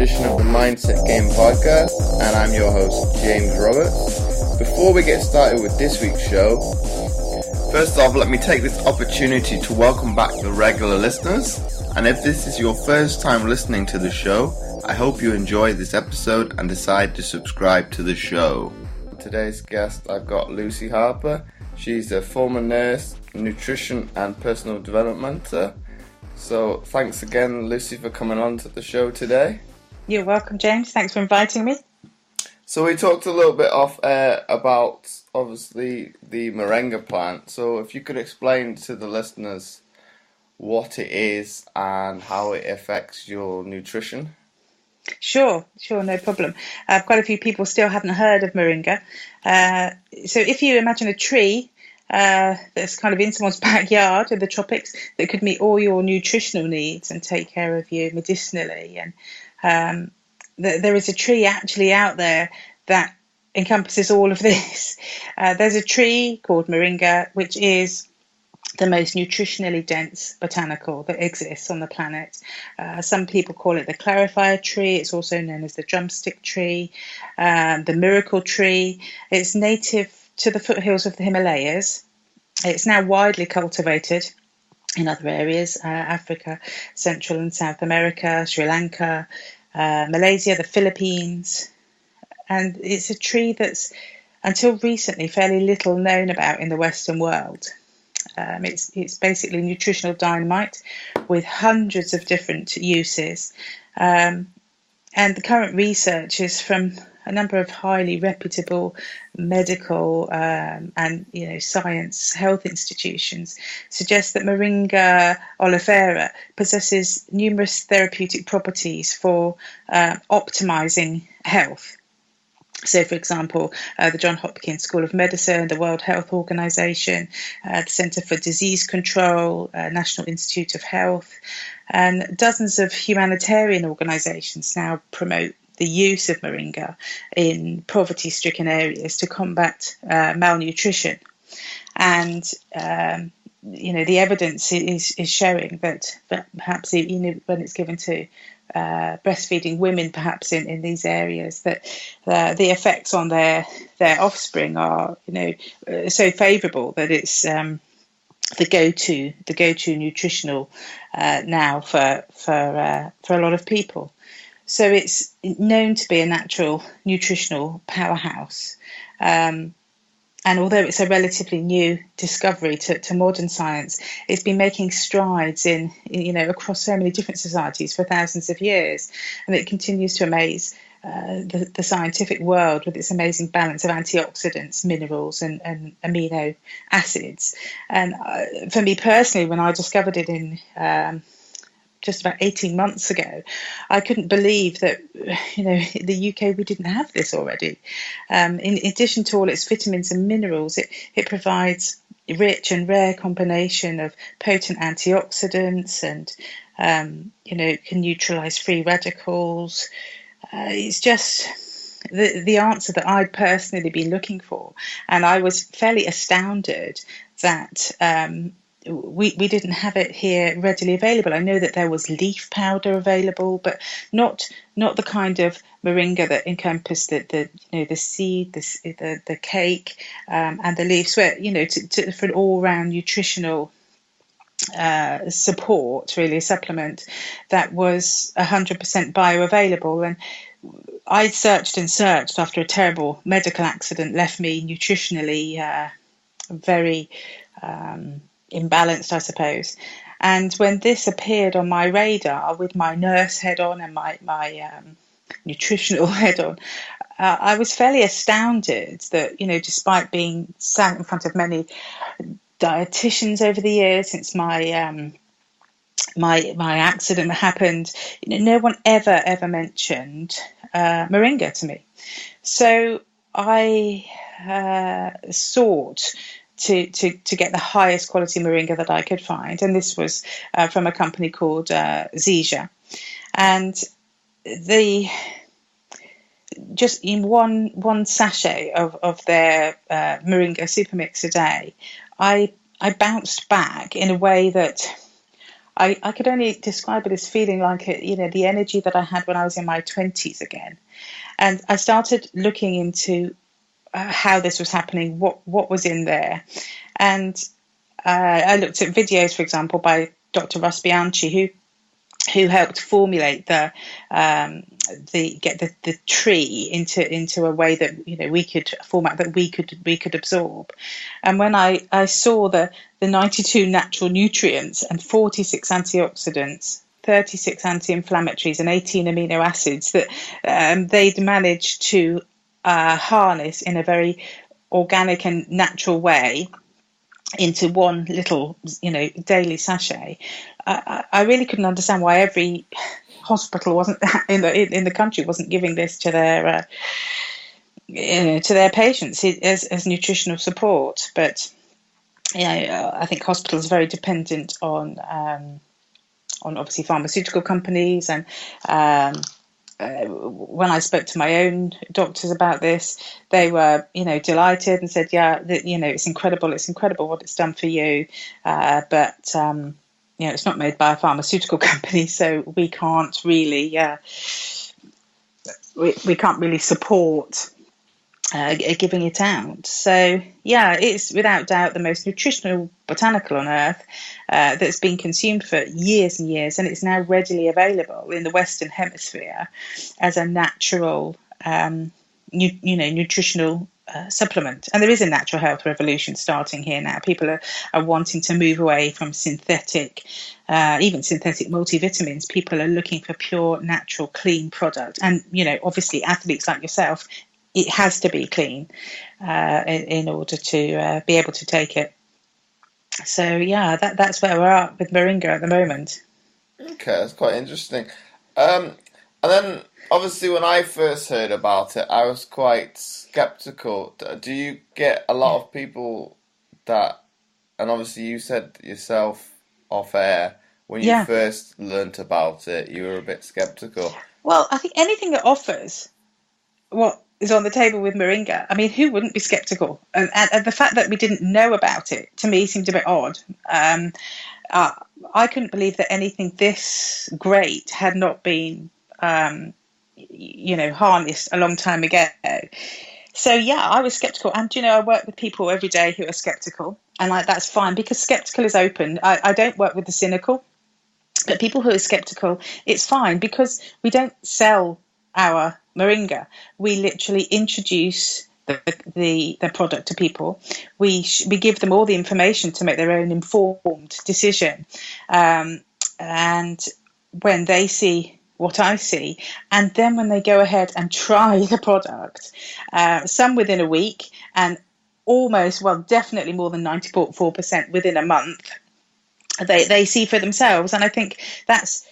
edition of the Mindset Game podcast, and I'm your host, James Roberts. Before we get started with this week's show, first off, let me take this opportunity to welcome back the regular listeners, and if this is your first time listening to the show, I hope you enjoy this episode and decide to subscribe to the show. Today's guest, I've got Lucy Harper. She's a former nurse, nutrition and personal development mentor. So thanks again, Lucy, for coming on to the show today. You're welcome, James. Thanks for inviting me. So we talked a little bit off air about, obviously, the Moringa plant. So if you could explain to the listeners what it is and how it affects your nutrition. Sure, no problem. Quite a few people still haven't heard of Moringa. So if you imagine a tree that's kind of in someone's backyard in the tropics that could meet all your nutritional needs and take care of you medicinally, and there is a tree actually out there that encompasses all of this. There's a tree called Moringa, which is the most nutritionally dense botanical that exists on the planet. Some people call it the clarifier tree. It's also known as the drumstick tree, the miracle tree. It's native to the foothills of the Himalayas. It's now widely cultivated in other areas, Africa, Central and South America, Sri Lanka, Malaysia, the Philippines. And it's a tree that's, until recently, fairly little known about in the Western world. It's basically nutritional dynamite with hundreds of different uses. And the current research is from a number of highly reputable medical and science health institutions suggests that Moringa oleifera possesses numerous therapeutic properties for optimizing health. So, for example, the Johns Hopkins School of Medicine, the World Health Organization, the Center for Disease Control, National Institute of Health, and dozens of humanitarian organizations now promote the use of Moringa in poverty-stricken areas to combat malnutrition. And the evidence is showing that perhaps when it's given to breastfeeding women, perhaps in these areas, that the effects on their offspring are so favourable that it's the go-to nutritional now for a lot of people. So it's known to be a natural nutritional powerhouse. And although it's a relatively new discovery to modern science, it's been making strides in across so many different societies for thousands of years, and it continues to amaze the scientific world with its amazing balance of antioxidants, minerals, and amino acids. And for me personally, when I discovered it in just about 18 months ago, I couldn't believe that, in the UK we didn't have this already. In addition to all its vitamins and minerals, it provides a rich and rare combination of potent antioxidants and, can neutralize free radicals. It's just the answer that I'd personally been looking for. And I was fairly astounded that we didn't have it here readily available. I know that there was leaf powder available, but not the kind of moringa that encompassed the seed, the cake, and the leaves, where for an all-round nutritional support, really a supplement that was 100% bioavailable. And I searched and searched after a terrible medical accident left me nutritionally very imbalanced, I suppose. And when this appeared on my radar with my nurse head on and my nutritional head on, I was fairly astounded that, despite being sat in front of many dietitians over the years since my my accident happened, no one ever mentioned Moringa to me. So I sought to get the highest quality Moringa that I could find, and this was from a company called Zija. And just in one sachet of their Moringa super mix a day, I bounced back in a way that I could only describe it as feeling like the energy that I had when I was in my 20s again. And I started looking into how this was happening, what was in there. And I looked at videos, for example, by Dr. Russ Bianchi, who helped formulate get the tree into a way that we could format, that we could absorb. And when I saw the 92 natural nutrients and 46 antioxidants, 36 anti-inflammatories and 18 amino acids that they'd managed to harness in a very organic and natural way into one little, daily sachet, I really couldn't understand why every hospital wasn't in the country wasn't giving this to their patients as nutritional support. But I think hospitals are very dependent on obviously pharmaceutical companies, and when I spoke to my own doctors about this, they were, delighted and said, yeah, it's incredible what it's done for you. But it's not made by a pharmaceutical company, so we can't really, we can't really support giving it out. So, yeah, it's without doubt the most nutritional botanical on earth that's been consumed for years and years, and it's now readily available in the Western Hemisphere as a natural, nutritional supplement. And there is a natural health revolution starting here now. People are wanting to move away from synthetic, even synthetic multivitamins. People are looking for pure, natural, clean product. And, obviously athletes like yourself, it has to be clean in order to be able to take it. So, yeah, that's where we're at with Moringa at the moment. Okay, that's quite interesting. And then, obviously, when I first heard about it, I was quite skeptical. Do you get a lot of people that, and obviously you said yourself off air, when you first learnt about it, you were a bit skeptical. Well, I think anything that offers what is on the table with Moringa, I mean, who wouldn't be skeptical? And the fact that we didn't know about it, to me, seemed a bit odd. I couldn't believe that anything this great had not been, harnessed a long time ago. So, yeah, I was skeptical. And, I work with people every day who are skeptical. And that's fine, because skeptical is open. I don't work with the cynical. But people who are skeptical, it's fine, because we don't sell our Moringa. We literally introduce the product to people. We give them all the information to make their own informed decision. And when they see what I see, and then when they go ahead and try the product, some within a week, and definitely more than 94% within a month, they see for themselves. And I think that's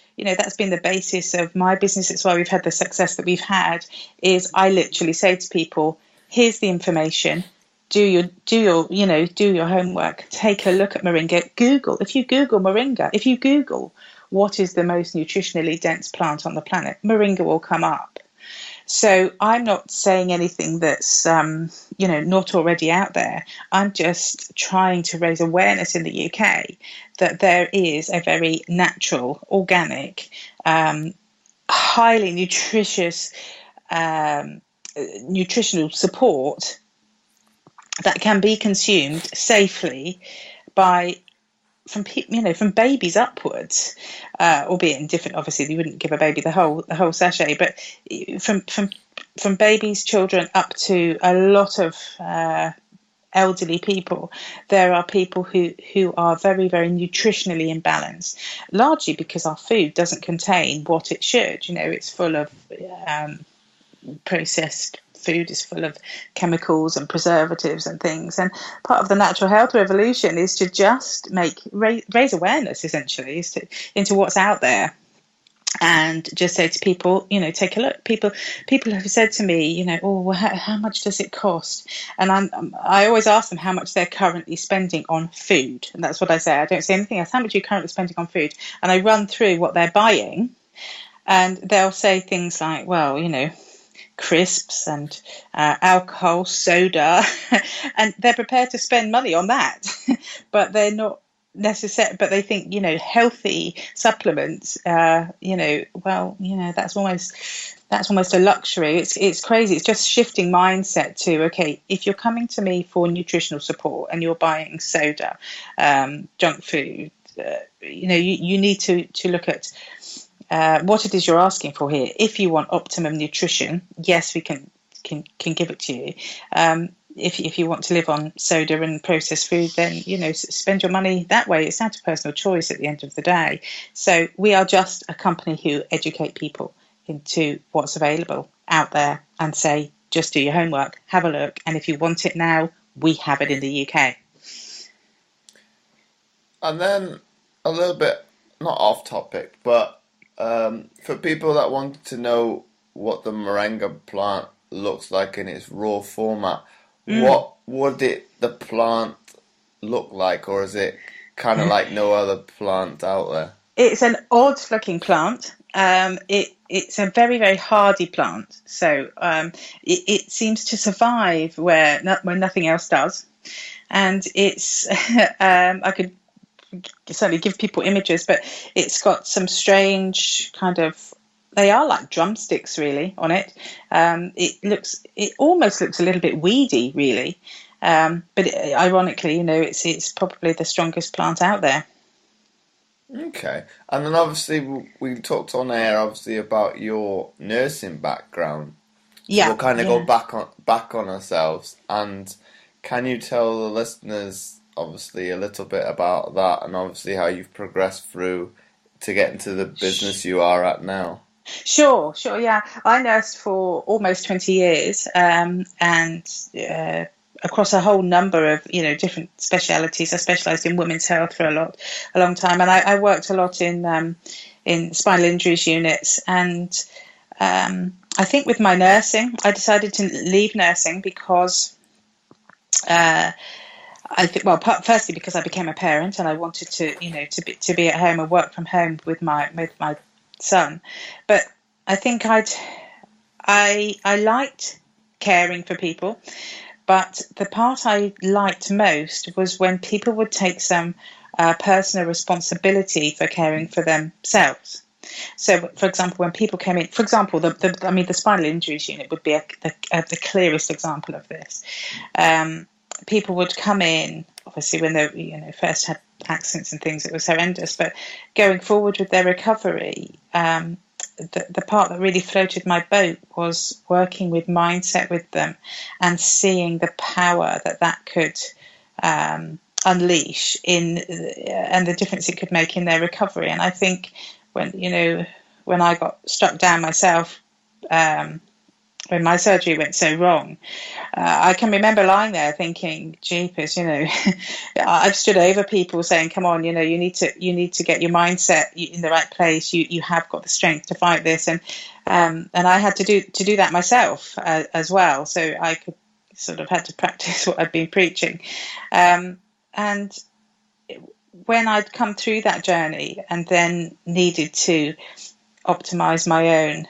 been the basis of my business. It's why we've had the success that we've had. Is I literally say to people, here's the information, do your homework, take a look at Moringa. Google, if you Google Moringa, if you Google what is the most nutritionally dense plant on the planet, Moringa will come up. So I'm not saying anything that's, not already out there. I'm just trying to raise awareness in the UK that there is a very natural, organic, highly nutritious, nutritional support that can be consumed safely from babies upwards, albeit in different. Obviously, you wouldn't give a baby the whole sachet, but from babies, children, up to a lot of elderly people. There are people who are very, very nutritionally imbalanced, largely because our food doesn't contain what it should. It's full of processed food, is full of chemicals and preservatives and things. And part of the natural health revolution is to just raise awareness, essentially, into what's out there. And just say to people, take a look. People have said to me, how much does it cost? And I always ask them how much they're currently spending on food. And that's what I say. I don't say anything else. How much are you currently spending on food? And I run through what they're buying. And they'll say things like, well, crisps and alcohol, soda, and they're prepared to spend money on that, but they're not necessary, but they think, healthy supplements, that's almost a luxury. It's crazy. It's just shifting mindset to, okay, if you're coming to me for nutritional support and you're buying soda, junk food, you need to look at what it is you're asking for here. If you want optimum nutrition, yes, we can give it to you. If you want to live on soda and processed food, then spend your money that way. It's down to personal choice at the end of the day. So we are just a company who educate people into what's available out there and say, just do your homework, have a look, and if you want it now, we have it in the UK. And then a little bit, not off topic, but for people that want to know what the moringa plant looks like in its raw format, what would the plant look like, or is it kind of like no other plant out there? It's an odd-looking plant. It's a very, very hardy plant, so it seems to survive where nothing else does. And it's I could certainly give people images, but it's got some strange kind of, they are like drumsticks really on it. It almost looks a little bit weedy really, but ironically, it's probably the strongest plant out there. Okay. And then obviously we talked on air obviously about your nursing background. So we'll kind of go back on ourselves, and can you tell the listeners obviously a little bit about that, and obviously how you've progressed through to get into the business you are at now? Sure, yeah. I nursed for almost 20 years, and across a whole number of different specialities. I specialised in women's health for a long time, and I worked a lot in spinal injuries units. And I think with my nursing, I decided to leave nursing because firstly because I became a parent and I wanted to be at home and work from home with my son. But I think I liked caring for people. But the part I liked most was when people would take some personal responsibility for caring for themselves. So, for example, when people came in, for example, the spinal injuries unit would be the clearest example of this. People would come in, obviously, when they first had accidents and things, it was horrendous. But going forward with their recovery, the part that really floated my boat was working with mindset with them and seeing the power that could unleash and the difference it could make in their recovery. And I think when I got struck down myself, when my surgery went so wrong, I can remember lying there thinking, jeepers, I've stood over people saying, come on, you need to get your mindset in the right place. You have got the strength to fight this. And I had to do that myself as well. So I could sort of had to practice what I'd been preaching. And when I'd come through that journey and then needed to optimize my own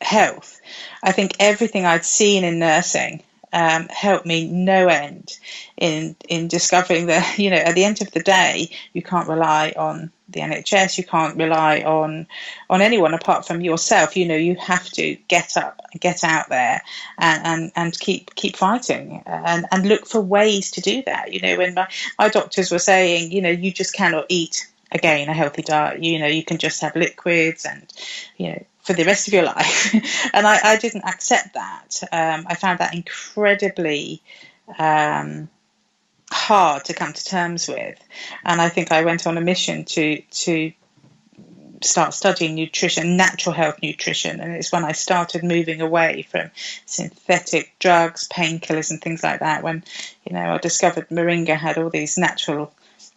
health, I think everything I'd seen in nursing helped me no end in discovering that at the end of the day you can't rely on the NHS, you can't rely on anyone apart from yourself. You have to get up and get out there and keep fighting and look for ways to do that. When my doctors were saying you just cannot eat again a healthy diet, you can just have liquids and for the rest of your life. And I didn't accept that. I found that incredibly hard to come to terms with. And I think I went on a mission to start studying nutrition, natural health nutrition. And it's when I started moving away from synthetic drugs, painkillers and things like that, when, I discovered Moringa had all these natural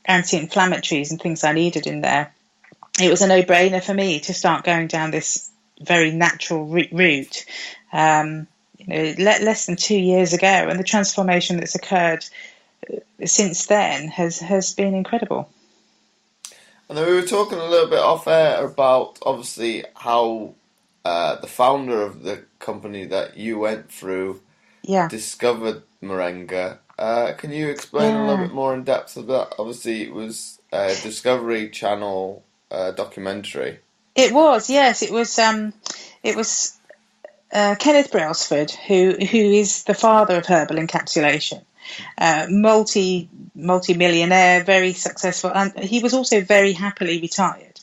anti-inflammatories and things I needed in there. It was a no-brainer for me to start going down this very natural route, less than 2 years ago, and the transformation that's occurred since then has been incredible. And then we were talking a little bit off air about obviously how the founder of the company that you went through discovered Moringa Can you explain a little Yeah. bit more in depth of that? Obviously, it was a Discovery Channel documentary. It was, yes, it was Kenneth Brailsford, who is the father of herbal encapsulation, multi millionaire, very successful, and he was also very happily retired.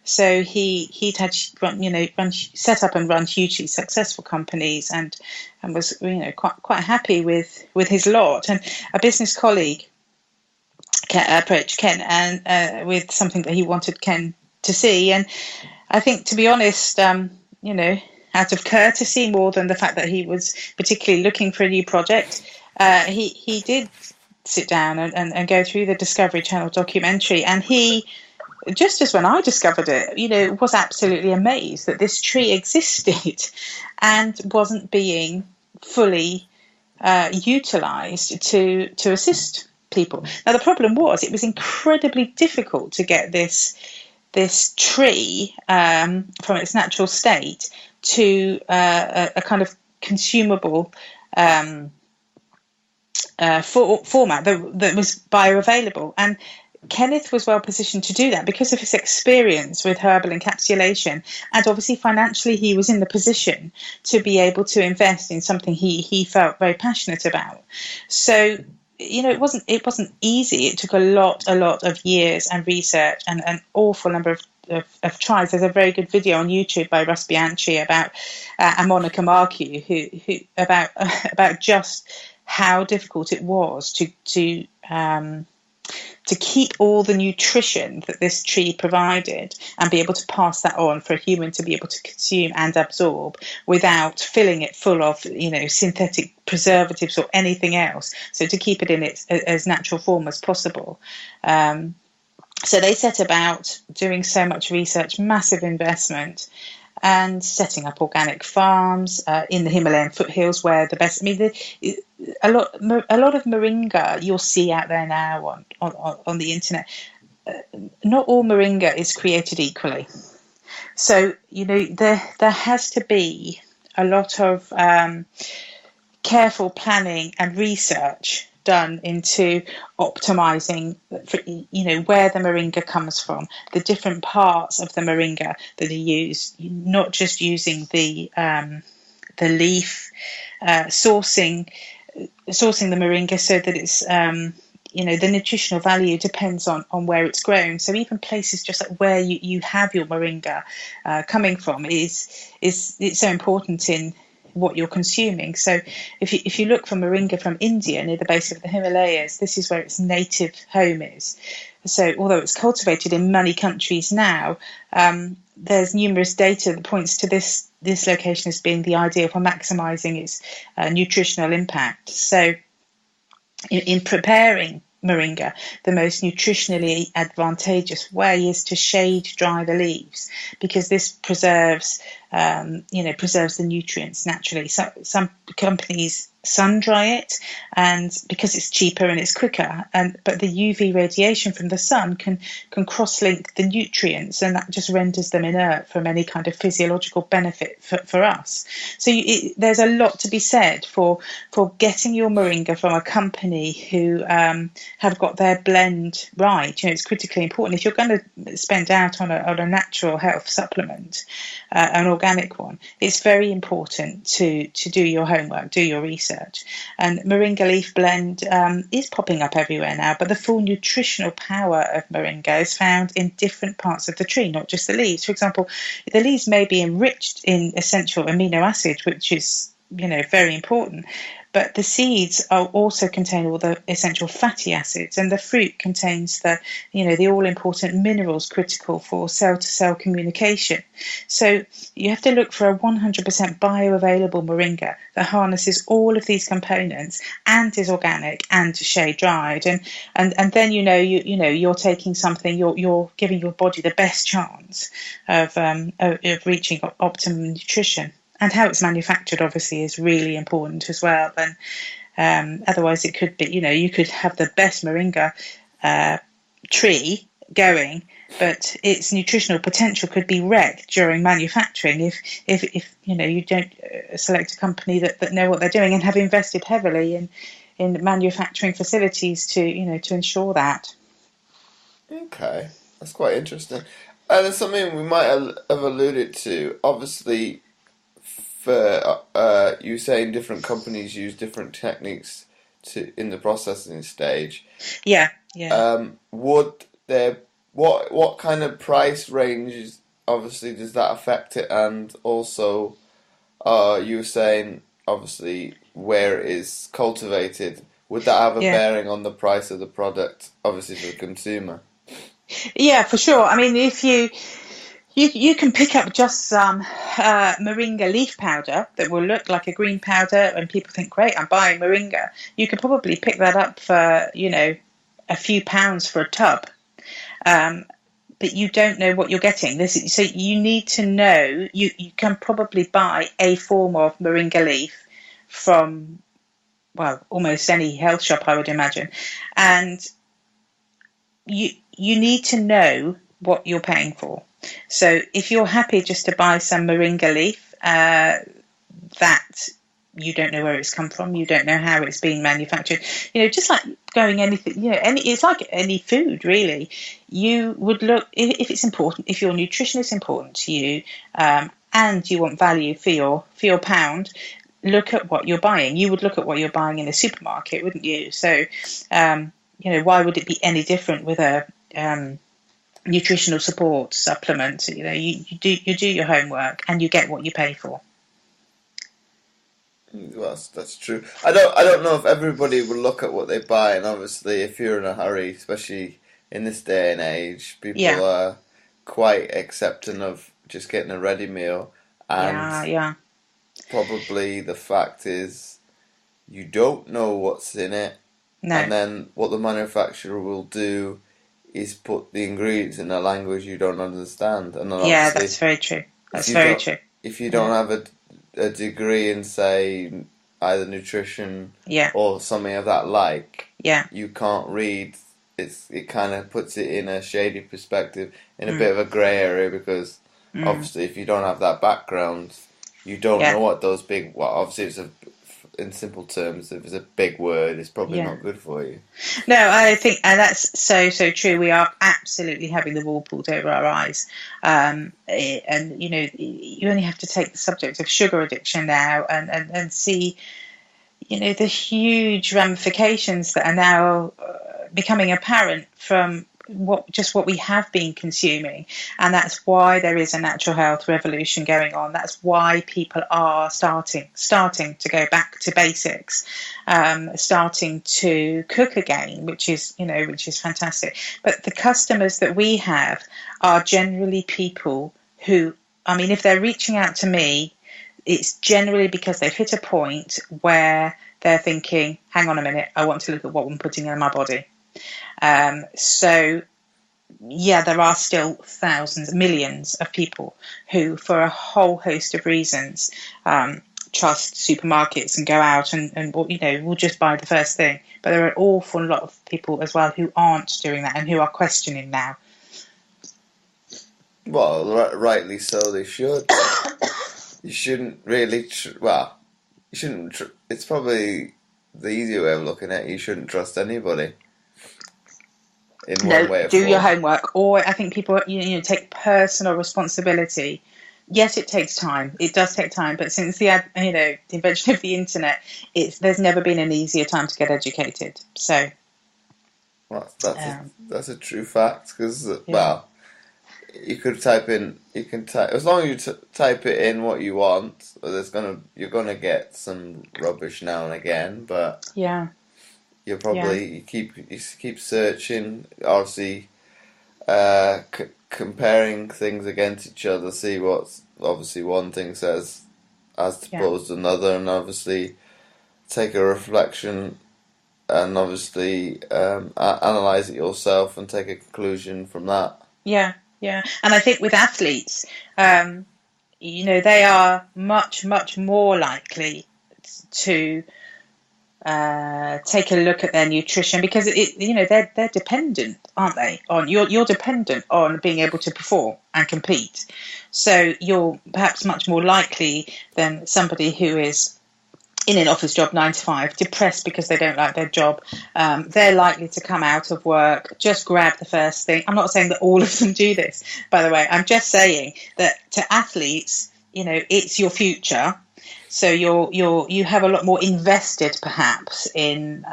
So he'd had set up and run hugely successful companies, and was quite happy with his lot. And a business colleague approached Ken and with something that he wanted Ken to see, and I think, to be honest, out of courtesy more than the fact that he was particularly looking for a new project, he did sit down and go through the Discovery Channel documentary, and he, just as when I discovered it, was absolutely amazed that this tree existed and wasn't being fully utilised to assist people. Now, the problem was it was incredibly difficult to get this tree from its natural state to a kind of consumable format that was bioavailable. And Kenneth was well positioned to do that because of his experience with herbal encapsulation, and obviously financially he was in the position to be able to invest in something he felt very passionate about. So it wasn't easy. It took a lot of years and research and an awful number of tries. There's a very good video on YouTube by Russ Bianchi about and Monica Marquis who about just how difficult it was to keep all the nutrition that this tree provided and be able to pass that on for a human to be able to consume and absorb without filling it full of synthetic preservatives or anything else. So to keep it in its as natural form as possible. So they set about doing so much research, massive investment, and setting up organic farms in the Himalayan foothills where the best. A lot of moringa you'll see out there now on the internet. Not all moringa is created equally, so there has to be a lot of careful planning and research done into optimizing where the moringa comes from, the different parts of the moringa that are used, not just using the leaf, sourcing the moringa so that it's the nutritional value depends on where it's grown. So even places just like where you have your moringa coming from it's so important in what you're consuming. So if you look for moringa from India near the base of the Himalayas, this is where its native home is. So although it's cultivated in many countries now, there's numerous data that points to this location as being the ideal for maximising its nutritional impact. So in preparing moringa, the most nutritionally advantageous way is to shade dry the leaves, because this preserves the nutrients naturally. So some companies sun dry it, and because it's cheaper and it's quicker, but the UV radiation from the sun can cross-link the nutrients, and that just renders them inert from any kind of physiological benefit for us. So there's a lot to be said for getting your moringa from a company who have got their blend right. It's critically important. If you're going to spend out on a natural health supplement, an organic one, it's very important to do your homework, do your research. And moringa leaf blend is popping up everywhere now, but the full nutritional power of moringa is found in different parts of the tree, not just the leaves. For example, the leaves may be enriched in essential amino acids, which is very important, but the seeds also contain all the essential fatty acids, and the fruit contains the all important minerals critical for cell-to-cell communication. So you have to look for a 100% bioavailable moringa that harnesses all of these components and is organic and shade dried, and then you're taking something, you're giving your body the best chance of reaching optimum nutrition. And how it's manufactured, obviously, is really important as well. And otherwise, it could be, you could have the best moringa tree going, but its nutritional potential could be wrecked during manufacturing if you don't select a company that know what they're doing and have invested heavily in manufacturing facilities to ensure that. Okay, that's quite interesting. And it's something we might have alluded to. Obviously, for you saying different companies use different techniques in the processing stage. Yeah, yeah. Would there what kind of price ranges obviously does that affect it, and also you were saying obviously where it is cultivated, would that have a Yeah. bearing on the price of the product, obviously for the consumer? Yeah, for sure. I mean, if you can pick up just some Moringa leaf powder that will look like a green powder, and people think, great, I'm buying Moringa. You could probably pick that up for, a few pounds for a tub. But you don't know what you're getting. So you need to know, you can probably buy a form of Moringa leaf from, well, almost any health shop, I would imagine. And you need to know what you're paying for. So if you're happy just to buy some Moringa leaf, that you don't know where it's come from, you don't know how it's been manufactured. Just like going anything, it's like any food really. You would look, if it's important, if your nutrition is important to you, and you want value for your pound, look at what you're buying. You would look at what you're buying in a supermarket, wouldn't you? So, why would it be any different with a nutritional support supplement? You do your homework and you get what you pay for. Well, that's true. I don't know if everybody will look at what they buy, and obviously, if you're in a hurry, especially in this day and age, people are quite accepting of just getting a ready meal, and probably the fact is you don't know what's in it, and then what the manufacturer will do is put the ingredients in a language you don't understand, and then that's very true. That's very true. If you don't have a degree in, say, either nutrition or something of that you can't read. It kind of puts it in a shady perspective, in a bit of a grey area, because obviously if you don't have that background, you don't know what those big. Well, obviously in simple terms, if it's a big word, it's probably not good for you. No, I think, and that's so true. We are absolutely having the wool pulled over our eyes, and you only have to take the subject of sugar addiction now, and see, the huge ramifications that are now becoming apparent from what we have been consuming. And that's why there is a natural health revolution going on. That's why people are starting to go back to basics, starting to cook again, which is fantastic. But the customers that we have are generally people who, if they're reaching out to me, it's generally because they've hit a point where they're thinking, hang on a minute, I want to look at what I'm putting in my body. So there are still thousands, millions of people who, for a whole host of reasons, trust supermarkets and go out and will just buy the first thing. But there are an awful lot of people as well who aren't doing that and who are questioning now. Well, rightly so, they should. You shouldn't really. You shouldn't. It's probably the easier way of looking at it. You shouldn't trust anybody. In one way or do your homework, or I think people take personal responsibility. Yes, it takes time. It does take time, but since the invention of the internet, there's never been an easier time to get educated. So that's a true fact, because you could type in. You can type as long as you type it in what you want. You're gonna get some rubbish now and again, but you'll probably you keep searching. Obviously, comparing things against each other. See what's obviously one thing says as opposed to another, and obviously take a reflection and obviously analyze it yourself and take a conclusion from that. Yeah, and I think with athletes, they are much, much more likely to take a look at their nutrition, because they're dependent, aren't they? On you're dependent on being able to perform and compete. So you're perhaps much more likely than somebody who is in an office job, 9 to 5, depressed because they don't like their job. They're likely to come out of work, just grab the first thing. I'm not saying that all of them do this, by the way. I'm just saying that to athletes, it's your future. So you have a lot more invested, perhaps, in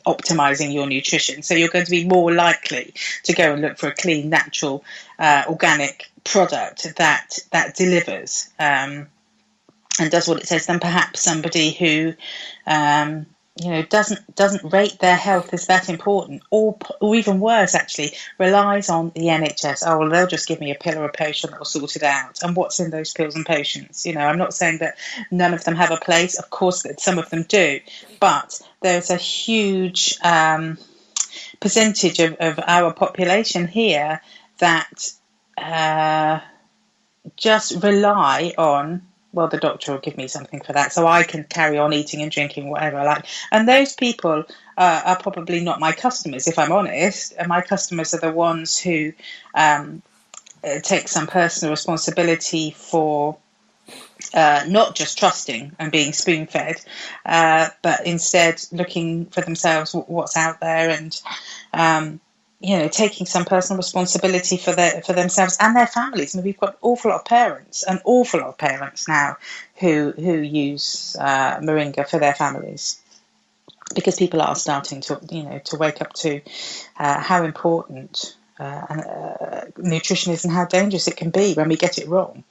optimizing your nutrition. So you're going to be more likely to go and look for a clean, natural, organic product that delivers. And does what it says, than perhaps somebody who, doesn't rate their health as that important, or even worse, actually, relies on the NHS. Oh, well, they'll just give me a pill or a potion that will sort it out. And what's in those pills and potions? I'm not saying that none of them have a place. Of course, that some of them do, but there's a huge percentage of our population here that just rely on, well, the doctor will give me something for that, so I can carry on eating and drinking whatever I like. And those people are probably not my customers, if I'm honest. And my customers are the ones who take some personal responsibility for not just trusting and being spoon-fed, but instead looking for themselves what's out there, and taking some personal responsibility for themselves and their families. We've got an awful lot of parents now who use Moringa for their families, because people are starting to wake up to how important nutrition is and how dangerous it can be when we get it wrong.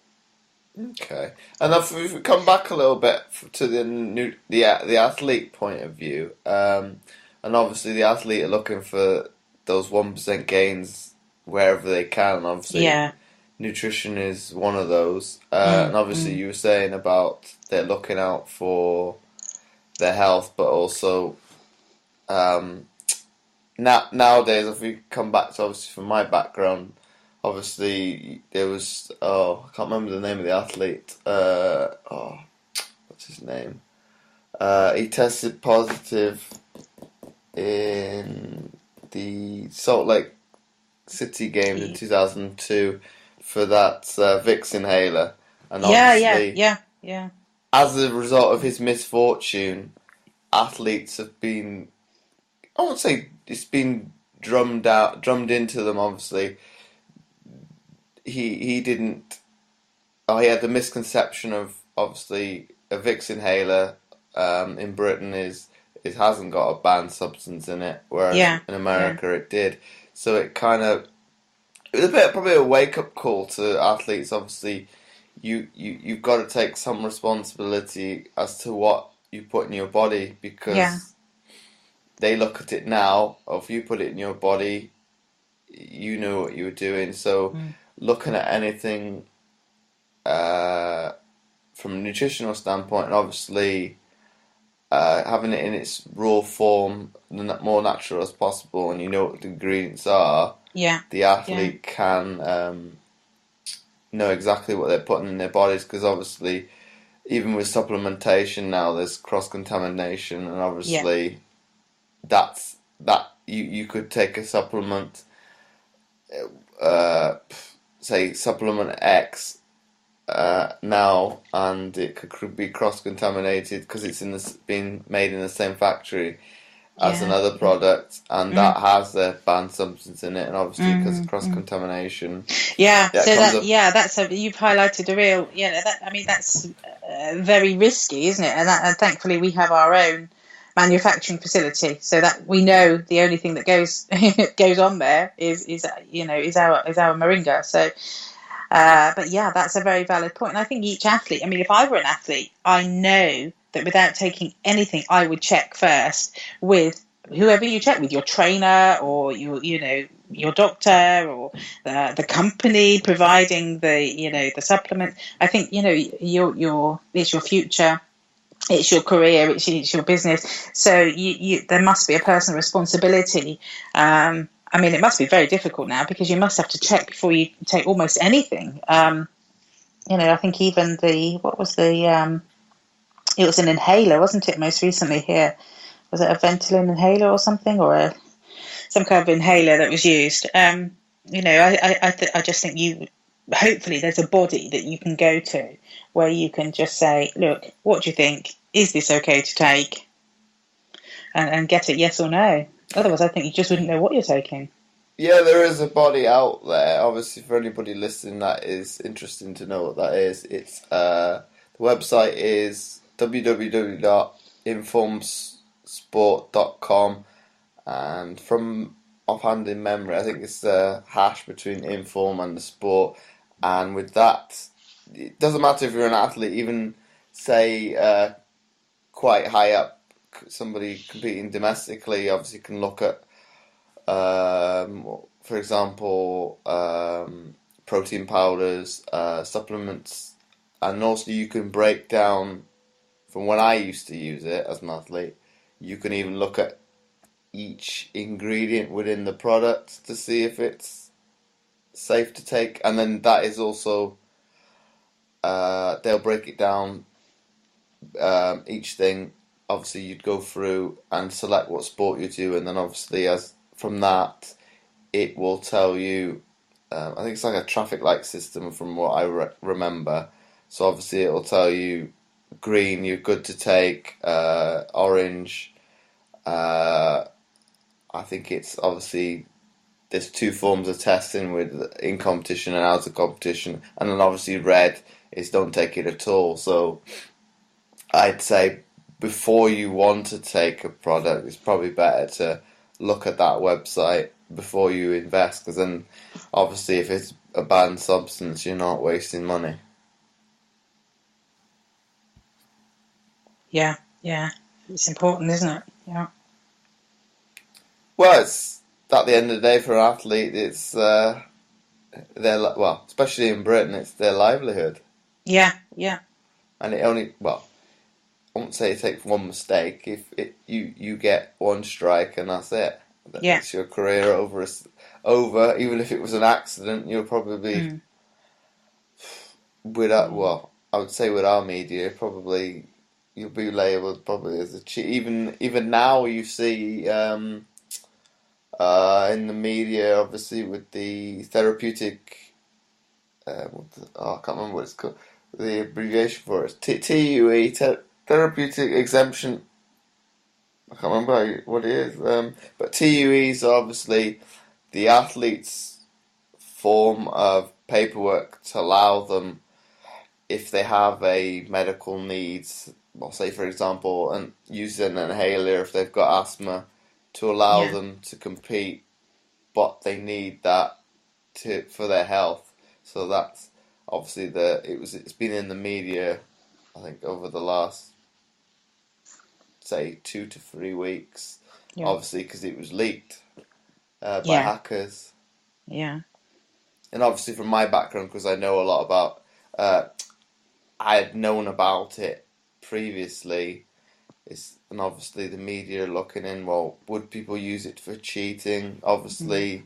Okay, and if we come back a little bit to the athlete point of view, and obviously the athlete are looking for those 1% gains wherever they can. Obviously, nutrition is one of those. And obviously, you were saying about they're looking out for their health, but also nowadays, if we come back to, obviously, from my background, obviously there was I can't remember the name of the athlete. What's his name? He tested positive in the Salt Lake City games in 2002 for that Vicks inhaler, and obviously, as a result of his misfortune, athletes have been, I won't say it's been drummed into them. Obviously, he didn't. He had the misconception of, obviously, a Vicks inhaler in Britain it hasn't got a banned substance in it, whereas in America it did. So it was probably a wake-up call to athletes. Obviously, you've got to take some responsibility as to what you put in your body, because they look at it now. Or if you put it in your body, you know what you were doing. So looking at anything from a nutritional standpoint, and obviously having it in its raw form, more natural as possible, and you know what the ingredients are, the athlete can know exactly what they're putting in their bodies, because obviously, even with supplementation now, there's cross-contamination, and obviously that you could take a supplement, say supplement X, now, and it could be cross-contaminated because it's being made in the same factory as another product, and that has the banned substance in it, and obviously because of cross-contamination. You've highlighted a real, that's very risky, isn't it? And thankfully we have our own manufacturing facility, so that we know the only thing that goes on there is our Moringa. So. But that's a very valid point. And I think each athlete, if I were an athlete, I know that without taking anything, I would check first with whoever you check with, your trainer or your doctor or the company providing the supplement. I think, it's your future. It's your career, it's your business. So there must be a personal responsibility. It must be very difficult now, because you must have to check before you take almost anything. I think even it was an inhaler, wasn't it, most recently here? Was it a Ventolin inhaler or something, or some kind of inhaler that was used? I just think hopefully there's a body that you can go to where you can just say, look, what do you think? Is this okay to take? And get it yes or no. Otherwise, I think you just wouldn't know what you're taking. Yeah, there is a body out there. Obviously, for anybody listening, that is interesting to know what that is. It's the website is www.informsport.com, and from offhand in memory, I think it's the hash between inform and the sport. And with that, it doesn't matter if you're an athlete, even say quite high up, somebody competing domestically, obviously can look at, for example, protein powders, supplements, and also you can break down, from when I used to use it as an athlete, you can even look at each ingredient within the product to see if it's safe to take, and then that is also, they'll break it down, each thing. Obviously, you'd go through and select what sport you do, and then obviously, as from that, it will tell you. I think it's like a traffic light system, from what I remember. So obviously, it will tell you green, you're good to take. Orange, I think it's obviously there's two forms of testing with in competition and out of competition, and then obviously red is don't take it at all. So I'd say, before you want to take a product, it's probably better to look at that website before you invest, because then obviously if it's a banned substance, you're not wasting money. Yeah, it's important, isn't it? Yeah. Well, it's at the end of the day, for an athlete, it's especially in Britain, it's their livelihood. Yeah. And it only, I won't say it takes one mistake. If you get one strike and that's it. That's your career over. Even if it was an accident, you'll probably I would say with our media, probably you'll be labelled probably as a cheat. Even now, you see in the media, obviously with the therapeutic. I can't remember what it's called. The abbreviation for it is TUE. Therapeutic exemption. I can't remember what it is, but TUEs are obviously the athlete's form of paperwork to allow them, if they have a medical needs, well, say for example, and use an inhaler if they've got asthma, to allow them to compete, but they need that for their health. So that's obviously it's been in the media, I think, over the last, say, 2 to 3 weeks, obviously because it was leaked by hackers. Yeah. And obviously from my background, because I know a lot about, I had known about it previously, and obviously the media are looking in, well, would people use it for cheating? Obviously,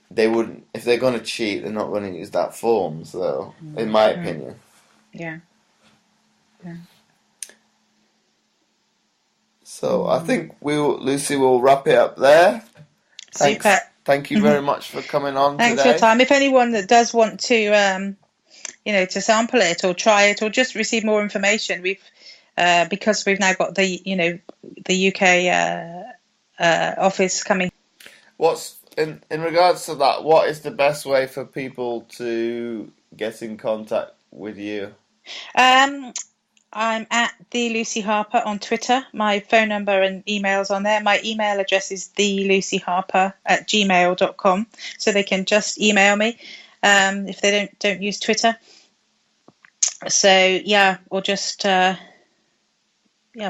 they wouldn't. If they're going to cheat, they're not going to use that form, so, in my opinion. Yeah. So I think Lucy will wrap it up there. Super. Thank you very much for coming on Thanks today. for your time. If anyone that does want to, to sample it or try it or just receive more information, because we've now got the UK office coming. What's in regards to that? What is the best way for people to get in contact with you? I'm at the Lucy Harper on Twitter. My phone number and email's on there. My email address is thelucyharper@gmail.com, so they can just email me if they don't use Twitter. So or just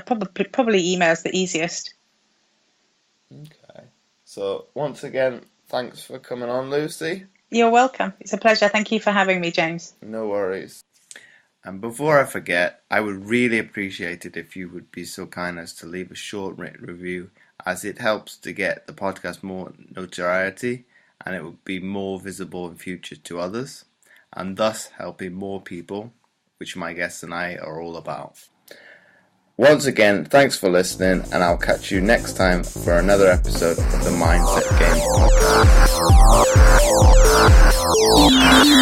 probably email's the easiest. Okay. So once again, thanks for coming on, Lucy. You're welcome. It's a pleasure. Thank you for having me, James. No worries. And before I forget, I would really appreciate it if you would be so kind as to leave a short written review, as it helps to get the podcast more notoriety, and it will be more visible in future to others, and thus helping more people, which my guests and I are all about. Once again, thanks for listening, and I'll catch you next time for another episode of the Mindset Game Podcast.